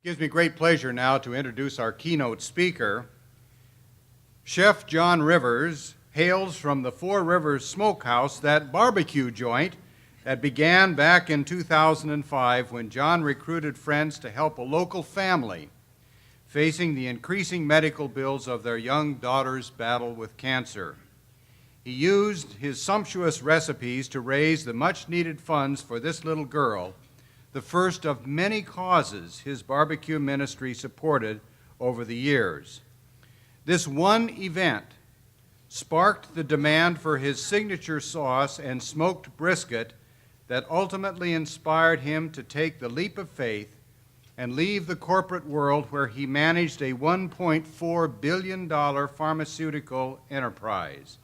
Gives me great pleasure now to introduce our keynote speaker. Chef John Rivers hails from the Four Rivers Smokehouse, that barbecue joint that began back in 2005 when John recruited friends to help a local family facing the increasing medical bills of their young daughter's battle with cancer. He used his sumptuous recipes to raise the much-needed funds for this little girl, the first of many causes his barbecue ministry supported over the years. This one event sparked the demand for his signature sauce and smoked brisket that ultimately inspired him to take the leap of faith and leave the corporate world where he managed a $1.4 billion pharmaceutical enterprise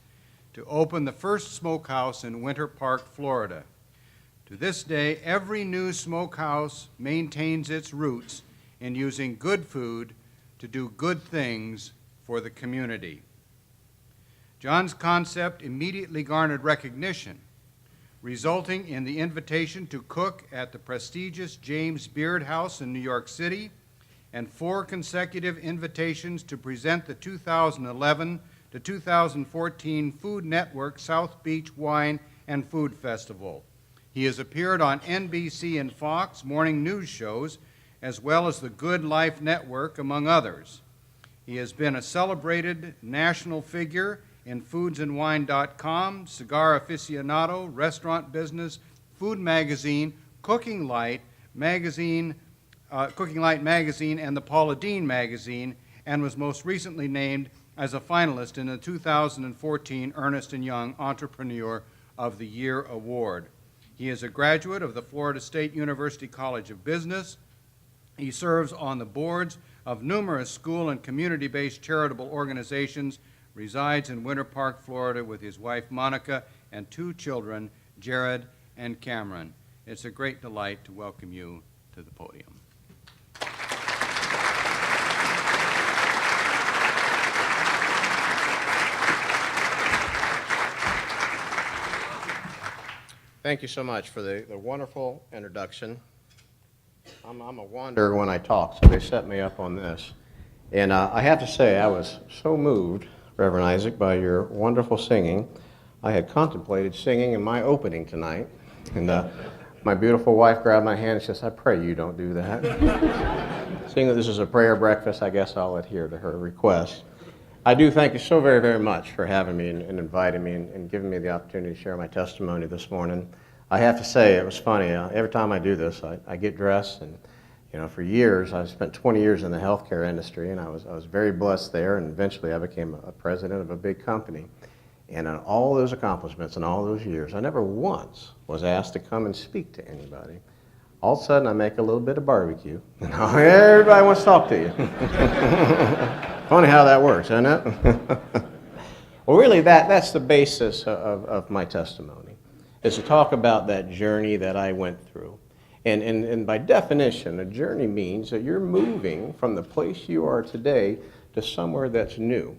to open the first smokehouse in Winter Park, Florida. To this day, every new smokehouse maintains its roots in using good food to do good things for the community. John's concept immediately garnered recognition, resulting in the invitation to cook at the prestigious James Beard House in New York City and 4 consecutive invitations to present the 2011 to 2014 Food Network South Beach Wine and Food Festival. He has appeared on NBC and Fox morning news shows, as well as the Good Life Network, among others. He has been a celebrated national figure in foodsandwine.com, Cigar Aficionado, Restaurant Business, Food Magazine, Cooking Light Magazine, and the Paula Deen Magazine, and was most recently named as a finalist in the 2014 Ernst & Young Entrepreneur of the Year Award. He is a graduate of the Florida State University College of Business. He serves on the boards of numerous school and community-based charitable organizations, resides in Winter Park, Florida with his wife Monica and 2 children, Jared and Cameron. It's a great delight to welcome you to the podium. Thank you so much for the wonderful introduction. I'm a wanderer when I talk, so they set me up on this. And I have to say, I was so moved, Reverend Isaac, by your wonderful singing. I had contemplated singing in my opening tonight, and my beautiful wife grabbed my hand and says, "I pray you don't do that." Seeing that this is a prayer breakfast, I guess I'll adhere to her request. I do thank you so very, very much for having me and inviting me and giving me the opportunity to share my testimony this morning. I have to say, it was funny. Every time I do this, I get dressed, and for years, I spent 20 years in the healthcare industry, and I was very blessed there, and eventually I became a president of a big company. And on all those accomplishments and all those years, I never once was asked to come and speak to anybody. All of a sudden, I make a little bit of barbecue, and everybody wants to talk to you. Funny how that works, isn't it? Well, really, that's the basis of my testimony, is to talk about that journey that I went through. And by definition, a journey means that you're moving from the place you are today to somewhere that's new.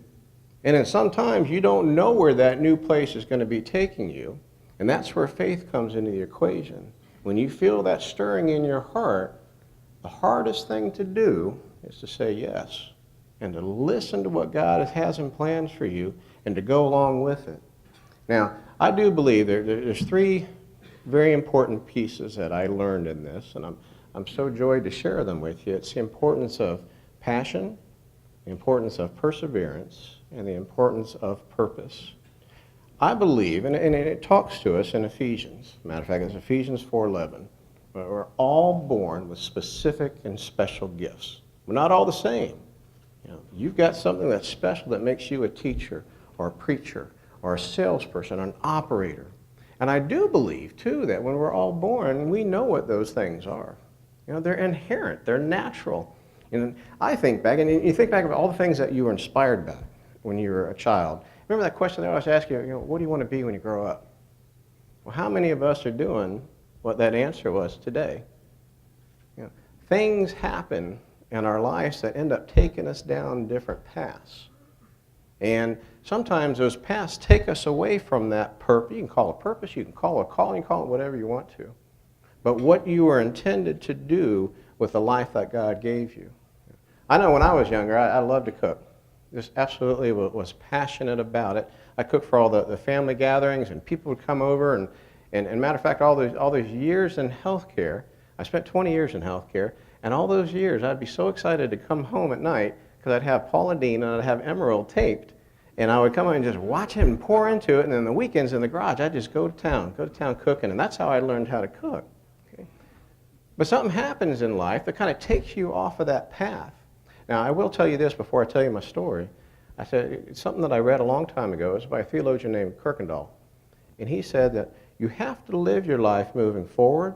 And then sometimes you don't know where that new place is going to be taking you, and that's where faith comes into the equation. When you feel that stirring in your heart, the hardest thing to do is to say yes, and to listen to what God has in plans for you, and to go along with it. Now, I do believe there's 3 very important pieces that I learned in this, and I'm so joyed to share them with you. It's the importance of passion, the importance of perseverance, and the importance of purpose. I believe, and it talks to us in Ephesians. Matter of fact, it's Ephesians 4:11. We're all born with specific and special gifts. We're not all the same. You've got something that's special that makes you a teacher or a preacher or a salesperson or an operator. And I do believe, too, that when we're all born, we know what those things are. They're inherent. They're natural. And I think back, and you think back about all the things that you were inspired by when you were a child. Remember that question they always ask you, what do you want to be when you grow up? Well, how many of us are doing what that answer was today? Things happen in our lives that end up taking us down different paths. And sometimes those paths take us away from that purpose. You can call it purpose, you can call it calling, you can call it whatever you want to. But what you were intended to do with the life that God gave you. I know when I was younger, I loved to cook. Just absolutely was passionate about it. I cooked for all the family gatherings, and people would come over. And matter of fact, all those years in healthcare, I spent 20 years in healthcare, and all those years I'd be so excited to come home at night because I'd have Paula Deen and I'd have Emerald taped, and I would come in and just watch it and pour into it, and then the weekends in the garage, I'd just go to town cooking, and that's how I learned how to cook. Okay? But something happens in life that kind of takes you off of that path. Now, I will tell you this before I tell you my story. I said, it's something that I read a long time ago. It was by a theologian named Kirkendall. And he said that you have to live your life moving forward,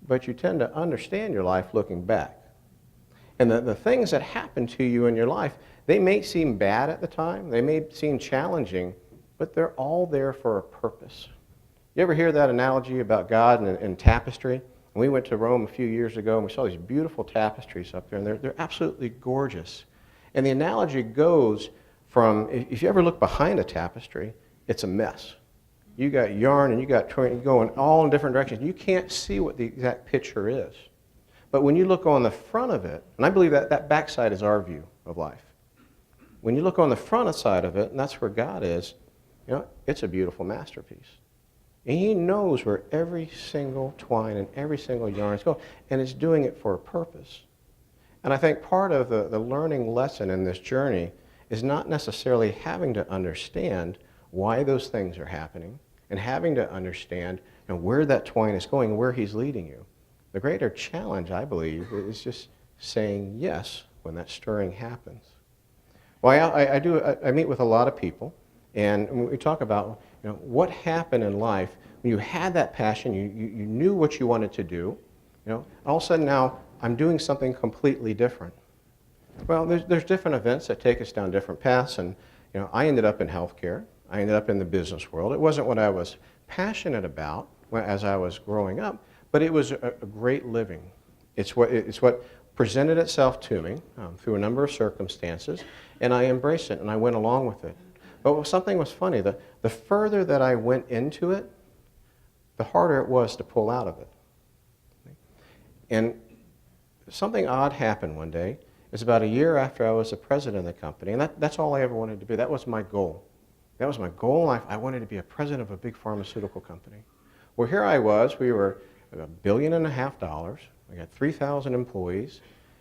but you tend to understand your life looking back. And the things that happen to you in your life, they may seem bad at the time, they may seem challenging, but they're all there for a purpose. You ever hear that analogy about God and tapestry? And we went to Rome a few years ago, and we saw these beautiful tapestries up there, and they're absolutely gorgeous. And the analogy goes from, if you ever look behind a tapestry, it's a mess. You got yarn and you got going all in different directions. You can't see what the exact picture is. But when you look on the front of it, and I believe that backside is our view of life. When you look on the front side of it, and that's where God is, it's a beautiful masterpiece. And He knows where every single twine and every single yarn is going, and it's doing it for a purpose. And I think part of the learning lesson in this journey is not necessarily having to understand why those things are happening and having to understand where that twine is going and where He's leading you. The greater challenge, I believe, is just saying yes when that stirring happens. Well, I meet with a lot of people, and we talk about what happened in life when you had that passion, you knew what you wanted to do, all of a sudden now I'm doing something completely different. Well, there's different events that take us down different paths, and I ended up in healthcare. I ended up in the business world. It wasn't what I was passionate about as I was growing up, but it was a great living. It's what presented itself to me through a number of circumstances, and I embraced it, and I went along with it. But something was funny. The further that I went into it, the harder it was to pull out of it. And something odd happened one day. It was about a year after I was the president of the company, and that's all I ever wanted to be. That was my goal. That was my goal in life. I wanted to be a president of a big pharmaceutical company. Well, here I was. We were $1.5 billion. We got 3,000 employees.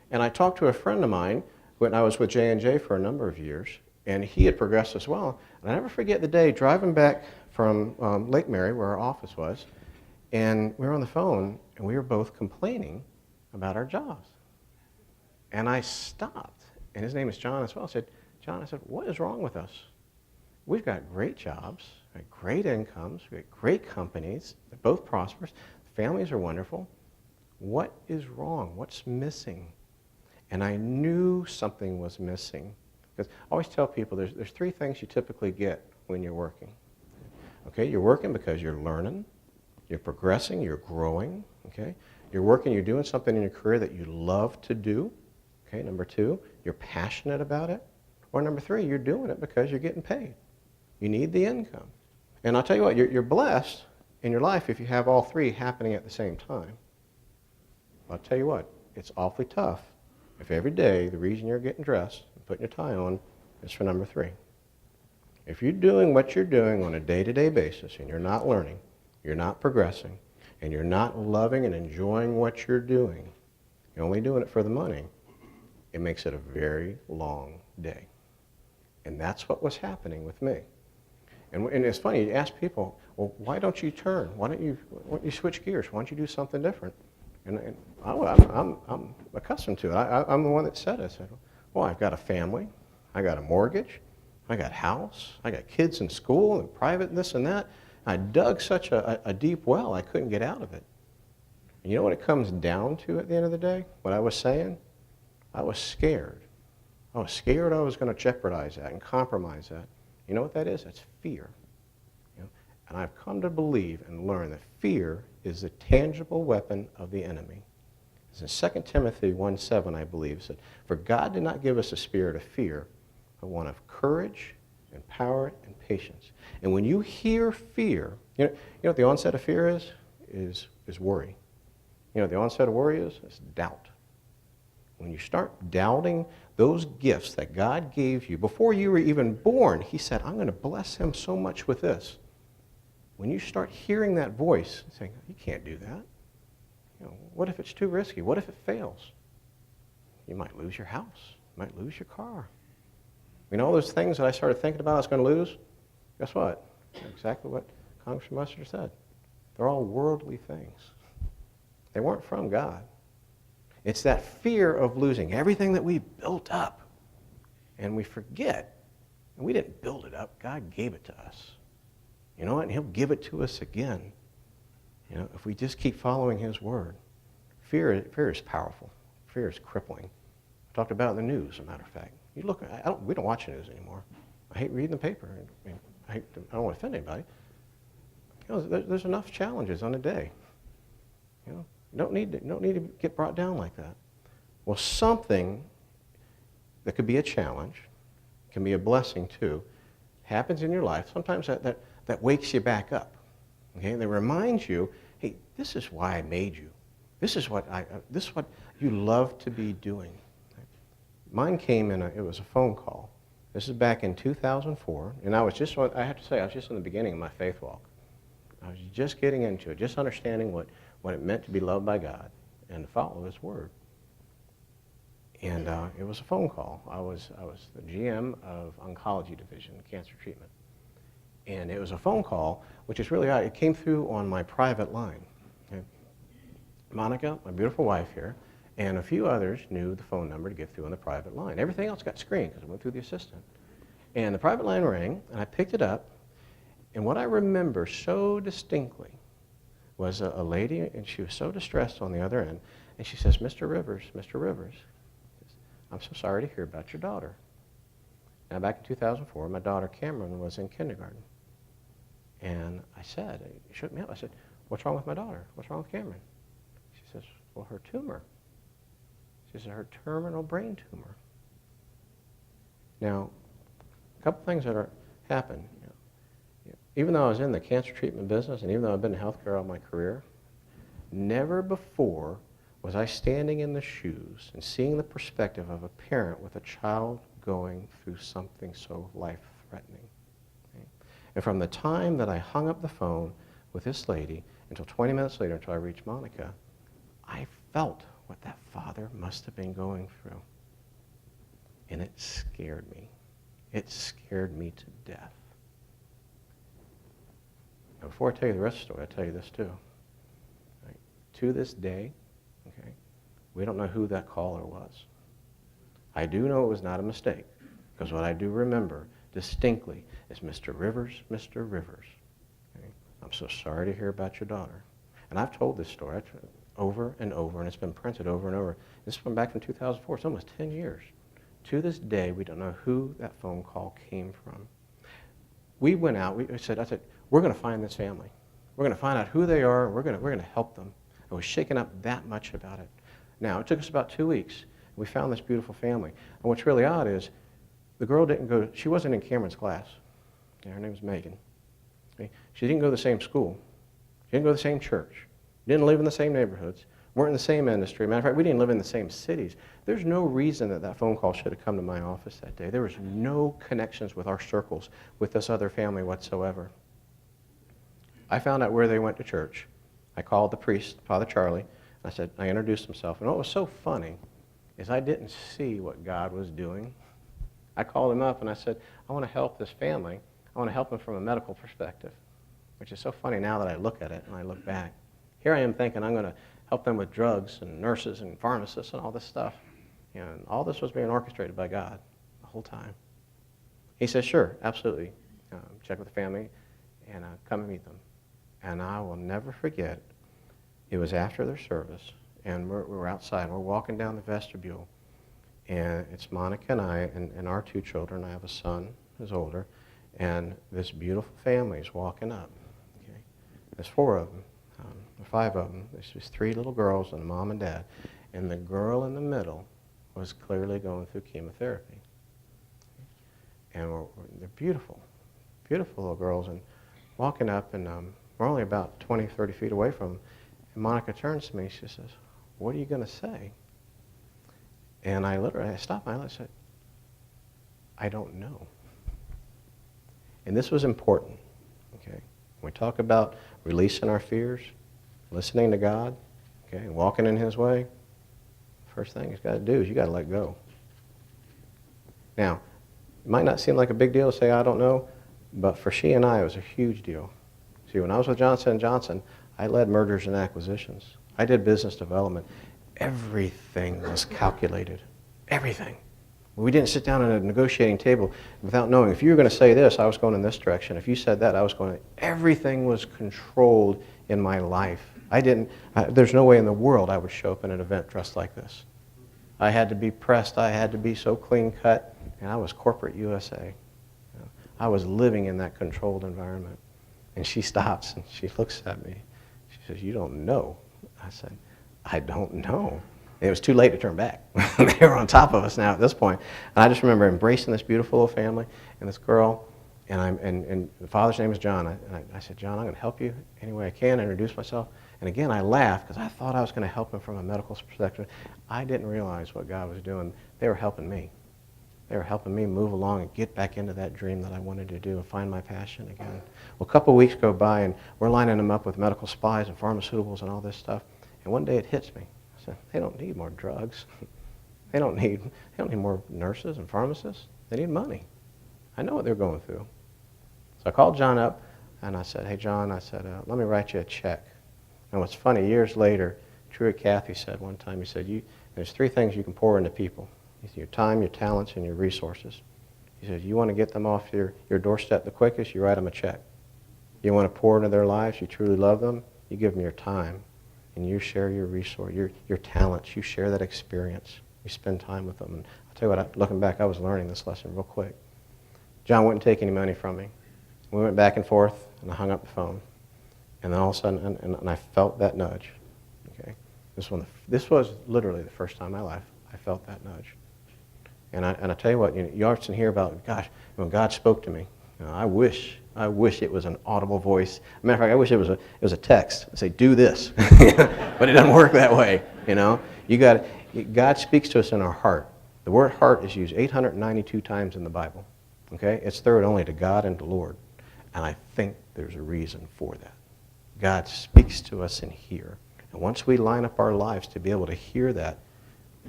And I talked to a friend of mine when I was with J&J for a number of years, and he had progressed as well. And I never forget the day driving back from Lake Mary, where our office was, and we were on the phone, and we were both complaining about our jobs. And I stopped, and his name is John as well. I said, John, what is wrong with us? We've got great jobs, great incomes, we've got great companies, they're both prosperous, the families are wonderful. What is wrong? What's missing? And I knew something was missing. Because I always tell people there's three things you typically get when you're working. Okay, you're working because you're learning, you're progressing, you're growing. Okay, you're working, you're doing something in your career that you love to do. Okay, number two, you're passionate about it. Or number three, you're doing it because you're getting paid. You need the income. And I'll tell you what, you're blessed in your life if you have all three happening at the same time. I'll tell you what, it's awfully tough if every day the reason you're getting dressed and putting your tie on is for number three. If you're doing what you're doing on a day-to-day basis and you're not learning, you're not progressing, and you're not loving and enjoying what you're doing, you're only doing it for the money, it makes it a very long day. And that's what was happening with me. And it's funny, you ask people, well, why don't you turn? Why don't you switch gears? Why don't you do something different? And I'm accustomed to it. I'm the one that said it. I said, well, I've got a family. I got a mortgage. I got a house. I got kids in school and private and this and that. I dug such a deep well, I couldn't get out of it. And you know what it comes down to at the end of the day? What I was saying? I was scared. I was scared I was going to jeopardize that and compromise that. You know what that is? That's fear. And I've come to believe and learn that fear is the tangible weapon of the enemy. It's in 2 Timothy 1:7, I believe, said, for God did not give us a spirit of fear, but one of courage and power and patience. And when you hear fear, you know what the onset of fear is? Is worry. You know what the onset of worry is? It's doubt. when you start doubting those gifts that God gave you before you were even born, he said, I'm going to bless him so much with this. When you start hearing that voice, saying, you can't do that. What if it's too risky? What if it fails? You might lose your house. You might lose your car. All those things that I started thinking about I was going to lose, guess what? Exactly what Congressman Mustard said. They're all worldly things. They weren't from God. It's that fear of losing everything that we built up. And we forget, and we didn't build it up. God gave it to us. You know what? And he'll give it to us again. If we just keep following his word. Fear is powerful. Fear is crippling. I talked about it in the news, as a matter of fact. We don't watch the news anymore. I hate reading the paper. I don't want to offend anybody. There's enough challenges on a day. You don't need to get brought down like that. Well, something that could be a challenge, can be a blessing too, happens in your life. Sometimes that wakes you back up. Okay, and they remind you, hey, this is why I made you. This is what you love to be doing. Mine came it was a phone call. This is back in 2004, and I have to say, I was just in the beginning of my faith walk. I was just getting into it, just understanding what it meant to be loved by God and to follow his word. And it was a phone call. I was the GM of Oncology Division, Cancer Treatment. And it was a phone call, which is really odd. It came through on my private line. Okay? Monica, my beautiful wife here, and a few others knew the phone number to get through on the private line. Everything else got screened because it went through the assistant. And the private line rang, and I picked it up. And what I remember so distinctly was a lady, and she was so distressed on the other end. And she says, Mr. Rivers, I'm so sorry to hear about your daughter. Now, back in 2004, my daughter Cameron was in kindergarten. And I said, it shook me up. I said, what's wrong with my daughter? What's wrong with Cameron? She says, well, her tumor. She said, her terminal brain tumor. Now, a couple things that happened. Even though I was in the cancer treatment business, and even though I've been in healthcare all my career, never before was I standing in the shoes and seeing the perspective of a parent with a child going through something so life-threatening. Okay? And from the time that I hung up the phone with this lady until 20 minutes later, until I reached Monica, I felt what that father must have been going through. And it scared me. It scared me to death. Now, before I tell you the rest of the story, I'll tell you this too. Right? To this day, okay, we don't know who that caller was. I do know it was not a mistake, because what I do remember distinctly is Mr. Rivers, Mr. Rivers. Okay? I'm so sorry to hear about your daughter. And I've told this story over and over, and it's been printed over and over. This is from back from 2004. It's almost 10 years. To this day, we don't know who that phone call came from. We went out. I said, we're going to find this family. We're going to find out who they are, and we're going to help them. I was shaken up that much about it. Now, it took us about 2 weeks. We found this beautiful family. And what's really odd is the girl she wasn't in Cameron's class. Yeah, her name was Megan. Okay? She didn't go to the same school. She didn't go to the same church. Didn't live in the same neighborhoods. Weren't in the same industry. Matter of fact, we didn't live in the same cities. There's no reason that phone call should have come to my office that day. There was no connections with our circles with this other family whatsoever. I found out where they went to church. I called the priest, Father Charlie. I introduced himself. And what was so funny is I didn't see what God was doing. I called him up and I said, I want to help this family. I want to help them from a medical perspective, which is so funny now that I look at it and I look back. Here I am thinking I'm going to help them with drugs and nurses and pharmacists and all this stuff. And all this was being orchestrated by God the whole time. He says, sure, absolutely. Check with the family and come and meet them. And I will never forget, it was after their service, and we were outside. We're walking down the vestibule, and it's Monica and I and our 2 children. I have a son who's older, and this beautiful family is walking up. Okay? There's 4 of them, or 5 of them. There's just 3 little girls and a mom and dad. And the girl in the middle was clearly going through chemotherapy. And they're beautiful, beautiful little girls. And walking up, and we're only about 20, 30 feet away from them. And Monica turns to me, she says, what are you going to say? And I stopped and I said, I don't know. And this was important, okay? When we talk about releasing our fears, listening to God, okay, and walking in His way, first thing He's got to do is you got to let go. Now, it might not seem like a big deal to say, I don't know, but for she and I, it was a huge deal. See, when I was with Johnson & Johnson, I led mergers and acquisitions. I did business development. Everything was calculated. Everything. We didn't sit down at a negotiating table without knowing, if you were going to say this, I was going in this direction. If you said that, I was going. Everything was controlled in my life. There's no way in the world I would show up in an event dressed like this. I had to be pressed. I had to be so clean cut. And I was corporate USA. I was living in that controlled environment. And she stops and she looks at me. She says, you don't know. I said, I don't know. It was too late to turn back. They were on top of us now at this point. And I just remember embracing this beautiful little family and this girl. And the father's name is John. I said, John, I'm going to help you any way I can, introduce myself. And again, I laughed because I thought I was going to help him from a medical perspective. I didn't realize what God was doing. They were helping me. They were helping me move along and get back into that dream that I wanted to do and find my passion again. Well, a couple of weeks go by, and we're lining them up with medical supplies and pharmaceuticals and all this stuff. And one day it hits me. I said, they don't need more drugs. They don't need more nurses and pharmacists. They need money. I know what they're going through. So I called John up, and I said, hey, John, I said, let me write you a check. And what's funny, years later, Truett Cathy said one time, he said, there's three things you can pour into people. Your time, your talents, and your resources. He says, you want to get them off your doorstep the quickest, you write them a check. You want to pour into their lives, you truly love them, you give them your time, and you share your resource, your talents, you share that experience. You spend time with them. And I'll tell you what, looking back, I was learning this lesson real quick. John wouldn't take any money from me. We went back and forth, and I hung up the phone. And then all of a sudden, and I felt that nudge. Okay, this was literally the first time in my life I felt that nudge. And I tell you what, you often hear about, gosh, when God spoke to me, I wish it was an audible voice. Matter of fact, I wish it was a text. Say, do this, but it doesn't work that way. God speaks to us in our heart. The word heart is used 892 times in the Bible. Okay, it's third only to God and to Lord, and I think there's a reason for that. God speaks to us in here, and once we line up our lives to be able to hear that,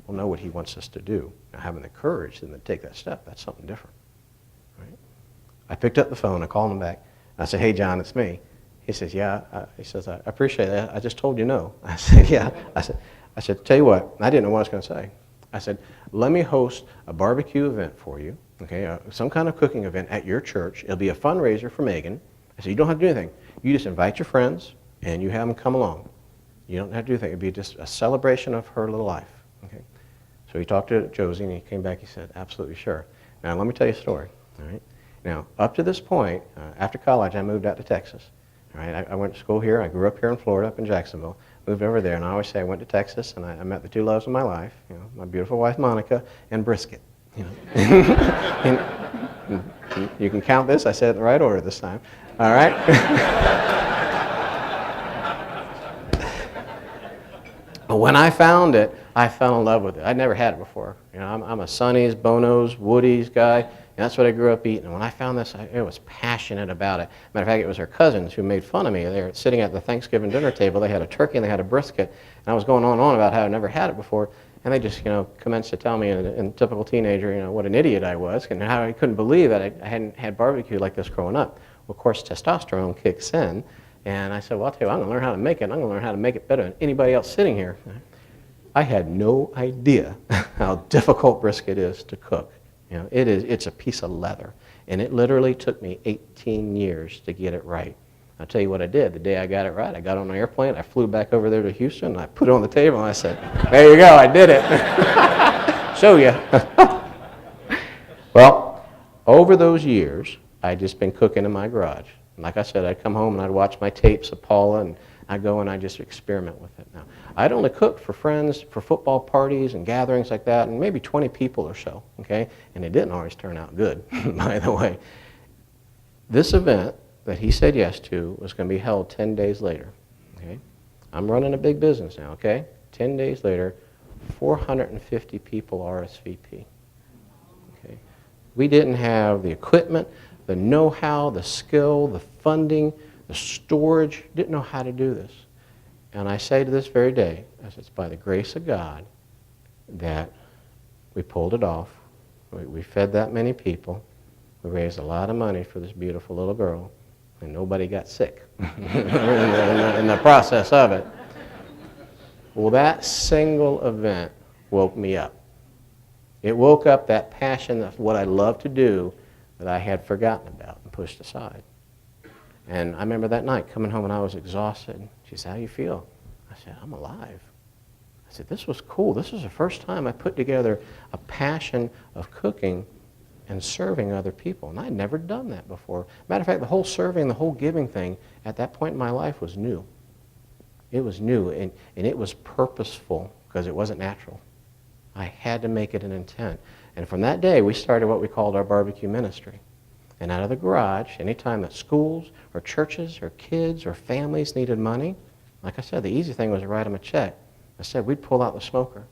we'll know what He wants us to do. Now, having the courage and then take that step, that's something different. Right? I picked up the phone, I called him back, and I said, hey, John, it's me. He says, yeah. He says, I appreciate that. I just told you no. I said, yeah. I said, tell you what, I didn't know what I was going to say. I said, let me host a barbecue event for you, okay, some kind of cooking event at your church. It'll be a fundraiser for Megan. I said, you don't have to do anything. You just invite your friends, and you have them come along. You don't have to do anything. It'll be just a celebration of her little life. Okay, so he talked to Josie, and he came back. He said, absolutely sure. Now, let me tell you a story. All right. Now, up to this point, after college, I moved out to Texas. All right. I went to school here. I grew up here in Florida, up in Jacksonville. Moved over there, and I always say I went to Texas, and I met the two loves of my life. My beautiful wife Monica and brisket. And you can count this. I said it in the right order this time. All right. But when I found it, I fell in love with it. I'd never had it before. I'm a Sonny's, Bono's, Woody's guy, and that's what I grew up eating. And when I found this, I was passionate about it. Matter of fact, it was her cousins who made fun of me. They were sitting at the Thanksgiving dinner table. They had a turkey and they had a brisket, and I was going on and on about how I'd never had it before. And they just, commenced to tell me, in typical teenager, what an idiot I was, and how I couldn't believe that I hadn't had barbecue like this growing up. Well, of course, testosterone kicks in. And I said, well, I'll tell you what, I'm going to learn how to make it. I'm going to learn how to make it better than anybody else sitting here. I had no idea how difficult brisket is to cook. It's a piece of leather. And it literally took me 18 years to get it right. I'll tell you what I did. The day I got it right, I got on an airplane, I flew back over there to Houston, and I put it on the table, and I said, there you go, I did it. Show you. Well, over those years, I'd just been cooking in my garage. And like I said, I'd come home and I'd watch my tapes of Paula, and I'd go and I'd just experiment with it. Now, I'd only cook for friends, for football parties and gatherings like that, and maybe 20 people or so, okay? And it didn't always turn out good, by the way. This event that he said yes to was going to be held 10 days later, okay? I'm running a big business now, okay? 10 days later, 450 people RSVP. Okay. We didn't have the equipment, the know-how, the skill, the funding, the storage, didn't know how to do this. And I say to this very day, as it's by the grace of God that we pulled it off. We fed that many people. We raised a lot of money for this beautiful little girl, and nobody got sick in the process of it. Well, that single event woke me up. It woke up that passion of what I love to do that I had forgotten about and pushed aside. And I remember that night coming home and I was exhausted. She said, "How do you feel?" I said, "I'm alive." I said, "This was cool. This was the first time I put together a passion of cooking and serving other people." And I'd never done that before. Matter of fact, the whole serving, the whole giving thing at that point in my life was new. It was new, and it was purposeful because it wasn't natural. I had to make it an intent. And from that day, we started what we called our barbecue ministry. And out of the garage, anytime that schools or churches or kids or families needed money, like I said, the easy thing was to write them a check. I said we'd pull out the smoker,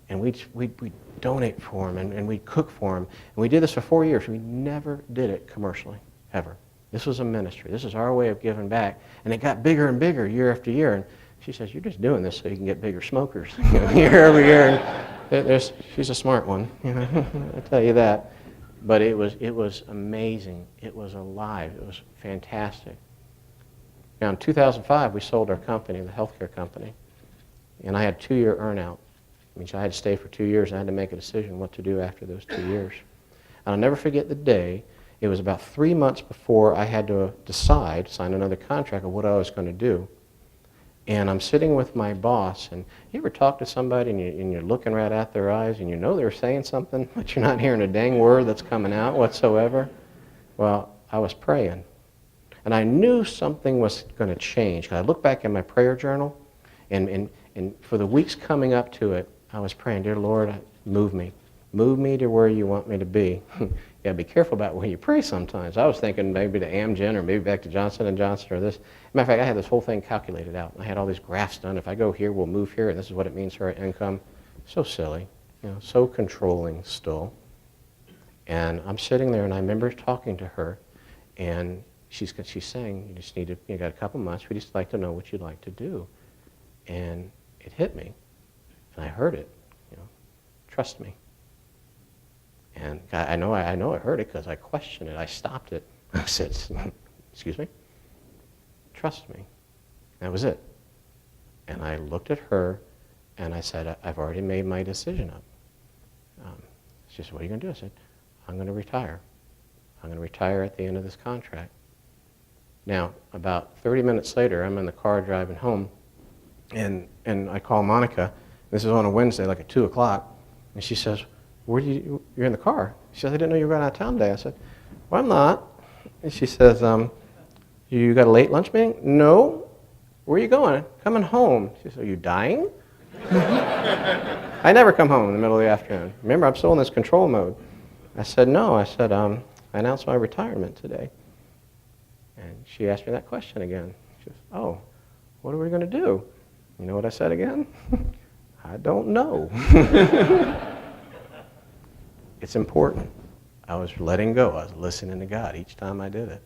and we'd donate for them, and we'd cook for them. And we did this for 4 years. We never did it commercially, ever. This was a ministry. This is our way of giving back. And it got bigger and bigger year after year. And she says, "You're just doing this so you can get bigger smokers year over year." And she's a smart one, I tell you that. But it was amazing. It was alive. It was fantastic. Now, in 2005, we sold our company, the healthcare company. And I had a 2-year earnout. I mean, I had to stay for 2 years. And I had to make a decision what to do after those 2 years. And I'll never forget the day. It was about 3 months before I had to sign another contract of what I was going to do. And I'm sitting with my boss, and you ever talk to somebody and you're looking right at their eyes and you know they're saying something, but you're not hearing a dang word that's coming out whatsoever? Well, I was praying. And I knew something was going to change. I looked back in my prayer journal, and for the weeks coming up to it, I was praying, "Dear Lord, move me. Move me to where you want me to be." You got to be careful about where you pray sometimes. I was thinking maybe to Amgen or maybe back to Johnson & Johnson or this. Matter of fact, I had this whole thing calculated out. I had all these graphs done. If I go here, we'll move here, and this is what it means for our income. So silly, so controlling still. And I'm sitting there, and I remember talking to her, and she's saying, you got a couple months. We'd just like to know what you'd like to do. And it hit me, and I heard it. Trust me. And I know I heard it because I questioned it. I stopped it. I said, "Excuse me? Trust me." That was it. And I looked at her, and I said, "I've already made my decision up." She said, "What are you going to do?" I said, "I'm going to retire. I'm going to retire at the end of this contract." Now, about 30 minutes later, I'm in the car driving home, and I call Monica. This is on a Wednesday, like at 2 o'clock, and she says, "You're in the car." She says, "I didn't know you were going out of town today." I said, "Well, I'm not." And she says, "You got a late lunch meeting?" "No." "Where are you going?" "Coming home." She said, "Are you dying?" I never come home in the middle of the afternoon. Remember, I'm still in this control mode. I said, "No." I said, "I announced my retirement today." And she asked me that question again. She says, "Oh, what are we going to do?" You know what I said again? "I don't know." It's important. I was letting go. I was listening to God each time I did it.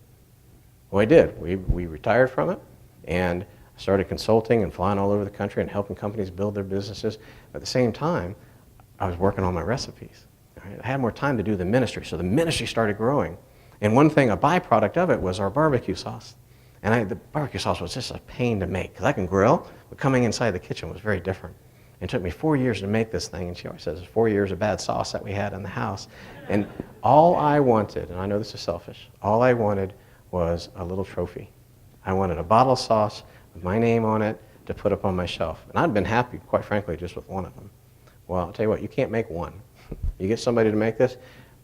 Well, I did. We retired from it, and I started consulting and flying all over the country and helping companies build their businesses. At the same time, I was working on my recipes. Right? I had more time to do the ministry, so the ministry started growing. And one thing, a byproduct of it, was our barbecue sauce. And the barbecue sauce was just a pain to make, because I can grill, but coming inside the kitchen was very different. It took me 4 years to make this thing, and she always says it's 4 years of bad sauce that we had in the house. And all I wanted, and I know this is selfish, all I wanted was a little trophy. I wanted a bottle of sauce with my name on it to put up on my shelf. And I'd been happy, quite frankly, just with one of them. Well, I'll tell you what, you can't make one. You get somebody to make this,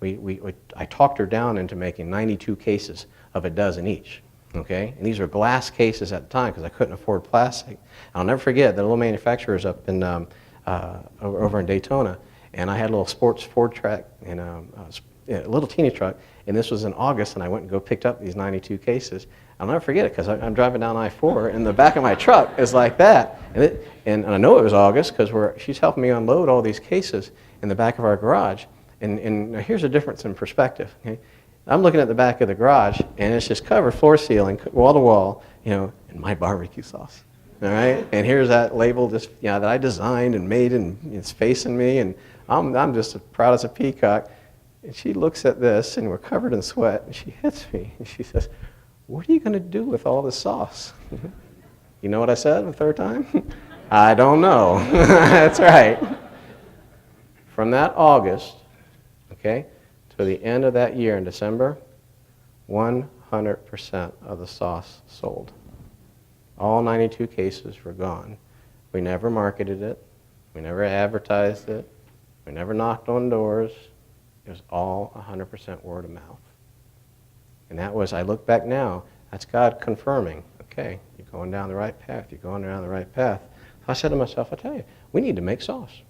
I talked her down into making 92 cases of a dozen each. Okay, and these were glass cases at the time because I couldn't afford plastic. I'll never forget the little manufacturers up in over in Daytona, and I had a little sports Ford truck and a little teeny truck. And this was in August, and I went and picked up these 92 cases. I'll never forget it because I'm driving down I-4 and the back of my truck is like that. And I know it was August because she's helping me unload all these cases in the back of our garage. And now here's a difference in perspective. Okay? I'm looking at the back of the garage and it's just covered floor ceiling, wall to wall, in my barbecue sauce. All right, and here's that label just that I designed and made, and it's facing me, and I'm just as proud as a peacock. And she looks at this, and we're covered in sweat, and she hits me, and she says, "What are you going to do with all this sauce?" You know what I said the third time? I don't know. That's right. From that August, okay, to the end of that year in December, 100% of the sauce sold. All 92 cases were gone. We never marketed it. We never advertised it. We never knocked on doors. It was all 100% word of mouth. And that was, I look back now, that's God confirming, okay, you're going down the right path. You're going down the right path. So I said to myself, I tell you, we need to make sauce.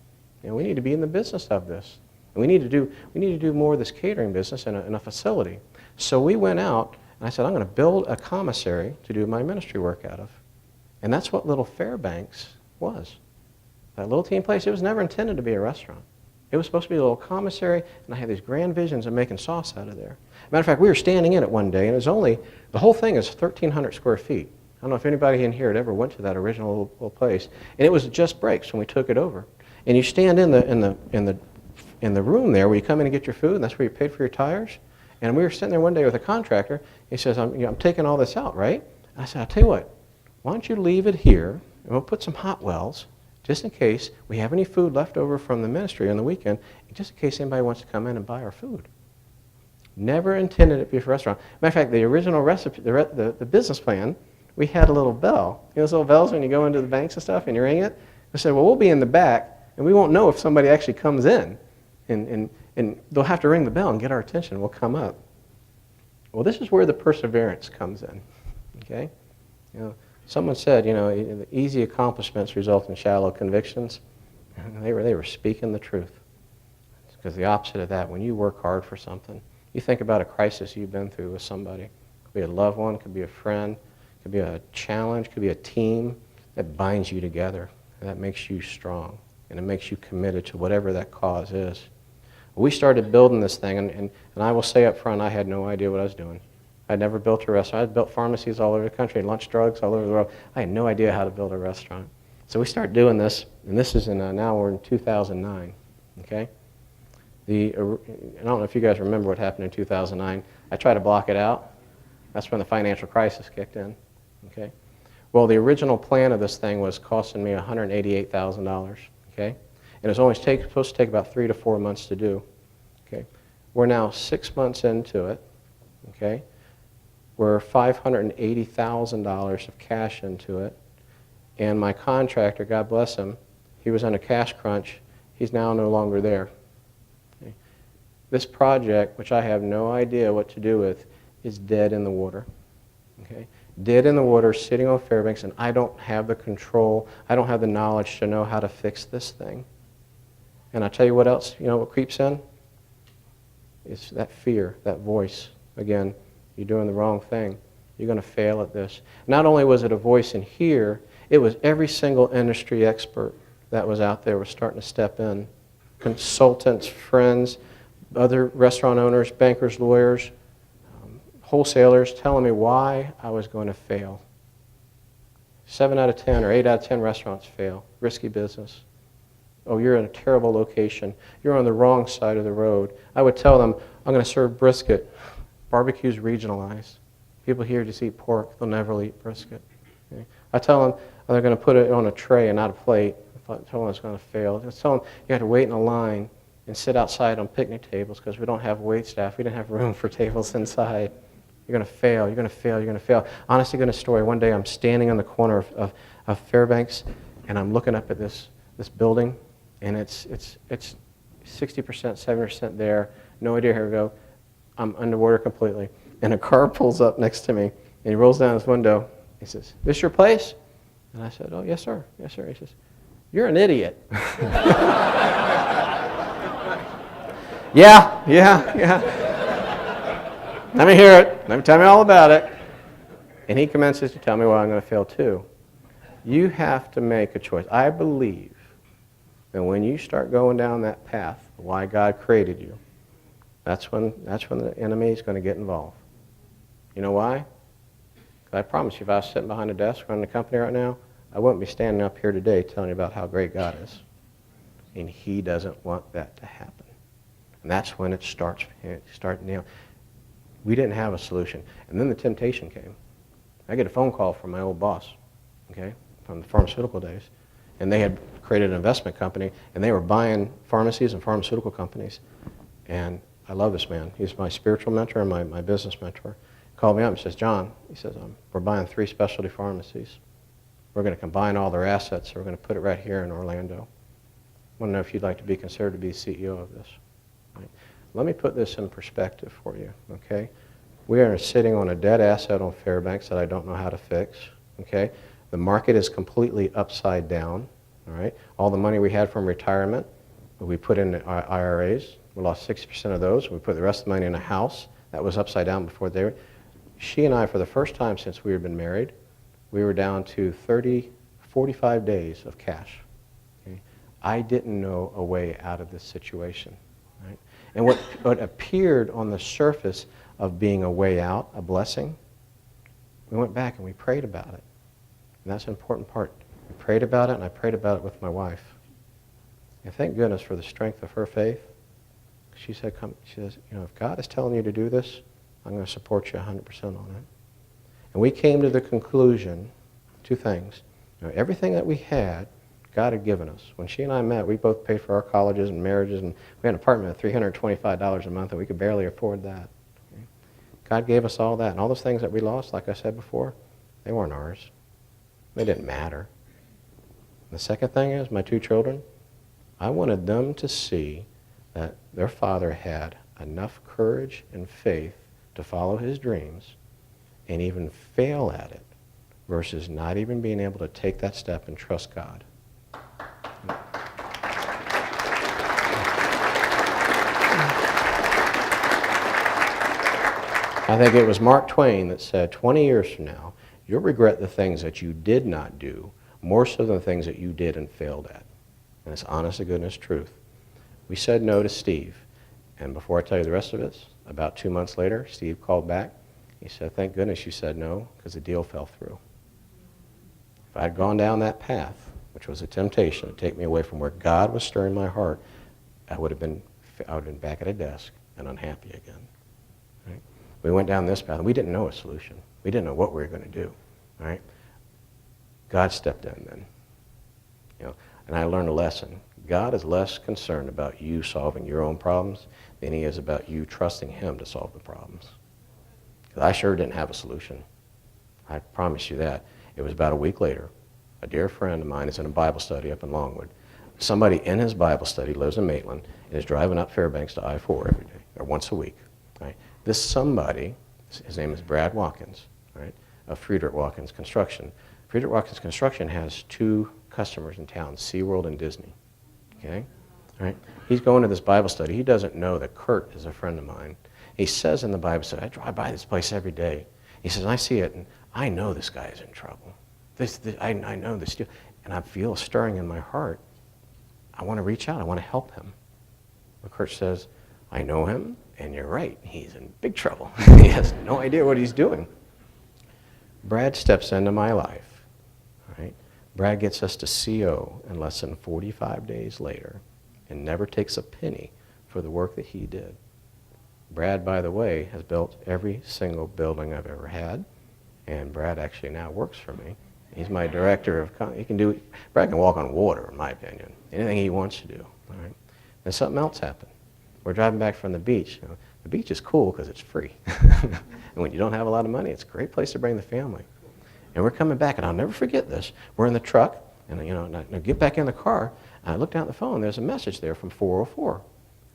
We need to be in the business of this. And we need to do more of this catering business in a facility. So we went out, and I said, I'm going to build a commissary to do my ministry work out of. And that's what Little Fairbanks was. That little team place, it was never intended to be a restaurant. It was supposed to be a little commissary, and I had these grand visions of making sauce out of there. Matter of fact, we were standing in it one day, and it was only, the whole thing is 1,300 square feet. I don't know if anybody in here had ever went to that original little place. And it was just breaks when we took it over. And you stand in the room there where you come in and get your food, and that's where you paid for your tires. And we were sitting there one day with a contractor. He says, I'm taking all this out, right? I said, I'll tell you what, why don't you leave it here, and we'll put some hot wells, just in case we have any food left over from the ministry on the weekend, just in case anybody wants to come in and buy our food. Never intended it to be for a restaurant. Matter of fact, the original recipe, the business plan, we had a little bell. You know those little bells when you go into the banks and stuff and you ring it? I said, well, we'll be in the back, and we won't know if somebody actually comes in. And they'll have to ring the bell and get our attention. We'll come up. Well, this is where the perseverance comes in. Okay? Someone said, the easy accomplishments result in shallow convictions. They were speaking the truth. Because the opposite of that, when you work hard for something, you think about a crisis you've been through with somebody. It could be a loved one, it could be a friend, it could be a challenge, it could be a team that binds you together. And that makes you strong. And it makes you committed to whatever that cause is. We started building this thing, and I will say up front, I had no idea what I was doing. I'd never built a restaurant. I'd built pharmacies all over the country, lunch drugs all over the world. I had no idea how to build a restaurant. So we started doing this, and this is now we're in 2009, okay? I don't know if you guys remember what happened in 2009. I tried to block it out. That's when the financial crisis kicked in, okay? Well, the original plan of this thing was costing me $188,000, okay? And it was only supposed to take about 3 to 4 months to do, okay? We're now 6 months into it, okay? We're $580,000 of cash into it. And my contractor, God bless him, he was on a cash crunch. He's now no longer there. Okay? This project, which I have no idea what to do with, is dead in the water. Okay? Dead in the water, sitting on Fairbanks, and I don't have the control, I don't have the knowledge to know how to fix this thing. And I tell you what else, what creeps in? It's that fear, that voice. Again, you're doing the wrong thing. You're going to fail at this. Not only was it a voice in here, it was every single industry expert that was out there was starting to step in. Consultants, friends, other restaurant owners, bankers, lawyers, wholesalers telling me why I was going to fail. 7 out of 10 or 8 out of 10 restaurants fail. Risky business. Oh, you're in a terrible location. You're on the wrong side of the road. I would tell them, I'm going to serve brisket. Barbecue's regionalized. People here just eat pork. They'll never eat brisket. Okay? I tell them they're going to put it on a tray and not a plate. I tell them it's going to fail. I tell them you have to wait in a line and sit outside on picnic tables because we don't have wait staff. We didn't have room for tables inside. You're going to fail. You're going to fail. You're going to fail. Honestly, going to story. One day I'm standing on the corner of Fairbanks and I'm looking up at this building and it's 60%, 70% there. No idea where to go. I'm underwater completely. And a car pulls up next to me, and he rolls down his window. He says, "This your place?" And I said, "Oh, yes, sir. Yes, sir." He says, "You're an idiot." Yeah. Let me hear it. Let me tell me all about it. And he commences to tell me, well, I'm going to fail too. You have to make a choice. I believe that when you start going down that path, why God created you, that's when the enemy is going to get involved. You know why? 'Cause I promise you, if I was sitting behind a desk running the company right now, I wouldn't be standing up here today telling you about how great God is. And he doesn't want that to happen. And that's when it starts. We didn't have a solution. And then the temptation came. I get a phone call from my old boss, okay, from the pharmaceutical days. And they had created an investment company, and they were buying pharmacies and pharmaceutical companies. And I love this man. He's my spiritual mentor and my business mentor. He called me up and says, John, he says, we're buying 3 specialty pharmacies. We're going to combine all their assets. We're going to put it right here in Orlando. I want to know if you'd like to be considered to be CEO of this. Right? Let me put this in perspective for you, okay? We are sitting on a dead asset on Fairbanks that I don't know how to fix, okay? The market is completely upside down, all right? All the money we had from retirement, we put in IRAs. We lost 60% of those. We put the rest of the money in a house. That was upside down before they were. She and I, for the first time since we had been married, we were down to 45 days of cash. Okay? I didn't know a way out of this situation. Right? And what appeared on the surface of being a way out, a blessing, we went back and we prayed about it. And that's an important part. We prayed about it, and I prayed about it with my wife. And thank goodness for the strength of her faith. She said, she says, if God is telling you to do this, I'm going to support you 100% on it. And we came to the conclusion, 2 things. Everything that we had, God had given us. When she and I met, we both paid for our colleges and marriages, and we had an apartment at $325 a month, and we could barely afford that. Okay? God gave us all that, and all those things that we lost, like I said before, they weren't ours. They didn't matter. The second thing is, my 2 children, I wanted them to see that their father had enough courage and faith to follow his dreams and even fail at it versus not even being able to take that step and trust God. I think it was Mark Twain that said, 20 years from now, you'll regret the things that you did not do more so than the things that you did and failed at. And it's honest to goodness truth. We said no to Steve. And before I tell you the rest of it, about 2 months later, Steve called back. He said, thank goodness you said no, because the deal fell through. If I had gone down that path, which was a temptation to take me away from where God was stirring my heart, I would have been back at a desk and unhappy again. Right? We went down this path, and we didn't know a solution. We didn't know what we were going to do. Right? God stepped in then. And I learned a lesson. God is less concerned about you solving your own problems than he is about you trusting him to solve the problems. Because I sure didn't have a solution. I promise you that. It was about a week later. A dear friend of mine is in a Bible study up in Longwood. Somebody in his Bible study lives in Maitland and is driving up Fairbanks to I-4 every day, or once a week. Right? This somebody, his name is Brad Watkins, right, of Friedrich Watkins Construction. Friedrich Watkins Construction has 2 customers in town, SeaWorld and Disney. Okay? All right? He's going to this Bible study. He doesn't know that Kurt is a friend of mine. He says in the Bible study, I drive by this place every day. He says, I see it, and I know this guy is in trouble. I know this deal. And I feel a stirring in my heart. I want to reach out. I want to help him. But Kurt says, I know him, and you're right. He's in big trouble. He has no idea what he's doing. Brad steps into my life. Right? Brad gets us to CO in less than 45 days later and never takes a penny for the work that he did. Brad, by the way, has built every single building I've ever had, and Brad actually now works for me. He's my director of, Brad can walk on water, in my opinion, anything he wants to do. All right? And something else happened. We're driving back from the beach. The beach is cool because it's free. And when you don't have a lot of money, it's a great place to bring the family. And we're coming back, and I'll never forget this. We're in the truck, and I get back in the car, and I look down at the phone. There's a message there from 404.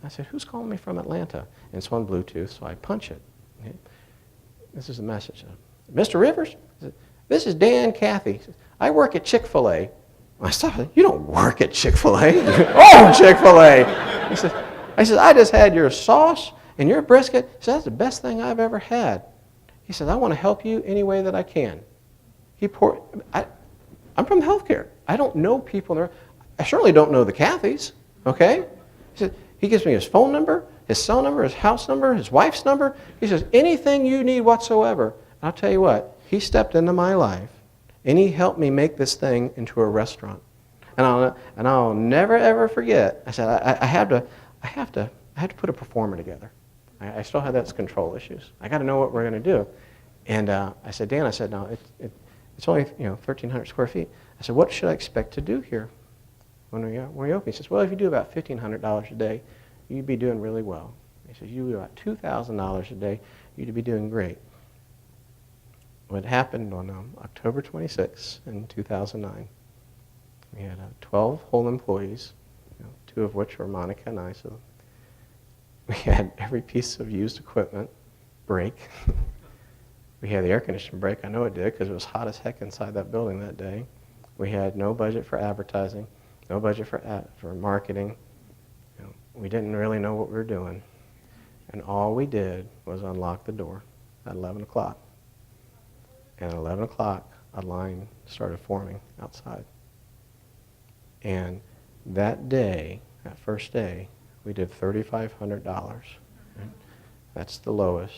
I said, who's calling me from Atlanta? And it's on Bluetooth, so I punch it. Okay? This is the message. Mr. Rivers, this is Dan Cathy. I work at Chick-fil-A. I said, you don't work at Chick-fil-A. Oh, Chick-fil-A. I said, I just had your sauce and your brisket. He said, that's the best thing I've ever had. He said, I want to help you any way that I can. I'm from healthcare. I don't know people there. I certainly don't know the Cathys, okay? He said, he gives me his phone number, his cell number, his house number, his wife's number. He says, anything you need whatsoever. I'll tell you what, he stepped into my life, and he helped me make this thing into a restaurant. And I'll never, ever forget. I said, I have to put a performer together. I still have those control issues. I got to know what we're going to do. And I said, Dan, no, it's only 1,300 square feet. I said, what should I expect to do here when we open? He says, well, if you do about $1,500 a day, you'd be doing really well. He says, you do about $2,000 a day, you'd be doing great. What happened on October 26, in 2009, we had 12 whole employees, 2 of which were Monica and I. So we had every piece of used equipment break. We had the air conditioning break. I know it did because it was hot as heck inside that building that day. We had no budget for advertising, no budget for marketing. We didn't really know what we were doing. And all we did was unlock the door at 11 o'clock. And at 11 o'clock, a line started forming outside. And that day, that first day, we did $3,500. Right? That's the lowest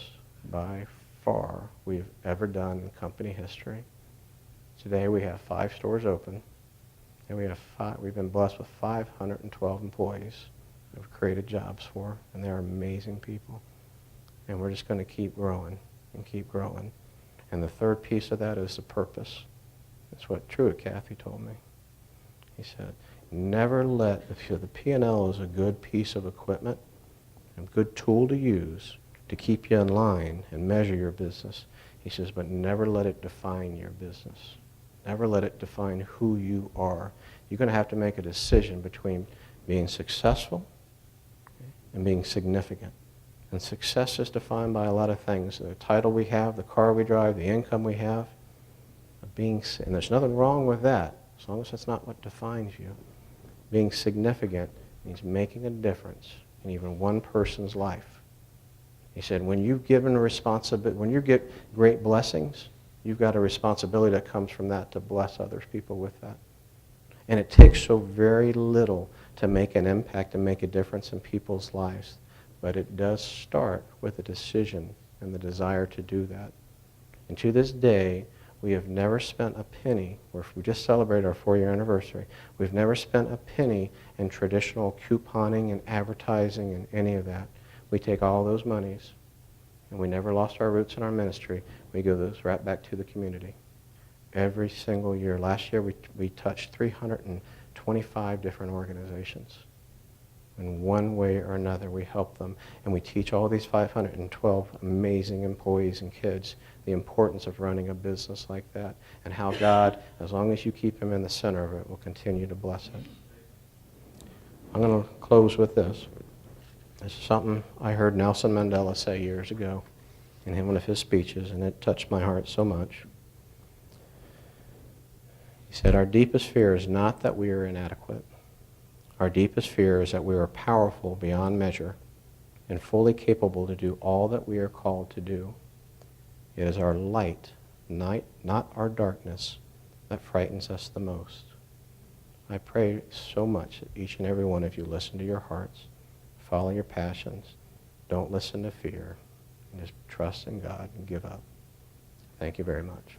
by far we've ever done in company history. Today we have 5 stores open, and we've been blessed with 512 employees that we've created jobs for, and they're amazing people. And we're just going to keep growing and keep growing. And the third piece of that is the purpose. That's what Truett Cathy told me. He said, never let, the P&L is a good piece of equipment, a good tool to use to keep you in line and measure your business. He says, but never let it define your business. Never let it define who you are. You're going to have to make a decision between being successful and being significant. And success is defined by a lot of things. The title we have, the car we drive, the income we have. And there's nothing wrong with that, as long as that's not what defines you. Being significant means making a difference in even one person's life. He said, when you get great blessings, you've got a responsibility that comes from that to bless other people with that. And it takes so very little to make an impact and make a difference in people's lives. But it does start with a decision and the desire to do that. And to this day, we have never spent a penny, or if we just celebrated our 4-year anniversary, we've never spent a penny in traditional couponing and advertising and any of that. We take all those monies, and we never lost our roots in our ministry. We give those right back to the community. Every single year. Last year, we touched 325 different organizations. In one way or another, we help them. And we teach all these 512 amazing employees and kids the importance of running a business like that, and how God, as long as you keep him in the center of it, will continue to bless it. I'm going to close with this. This is something I heard Nelson Mandela say years ago in one of his speeches, and it touched my heart so much. He said, our deepest fear is not that we are inadequate. Our deepest fear is that we are powerful beyond measure and fully capable to do all that we are called to do. It is our light, not our darkness, that frightens us the most. I pray so much that each and every one of you listen to your hearts, follow your passions, don't listen to fear, and just trust in God and give up. Thank you very much.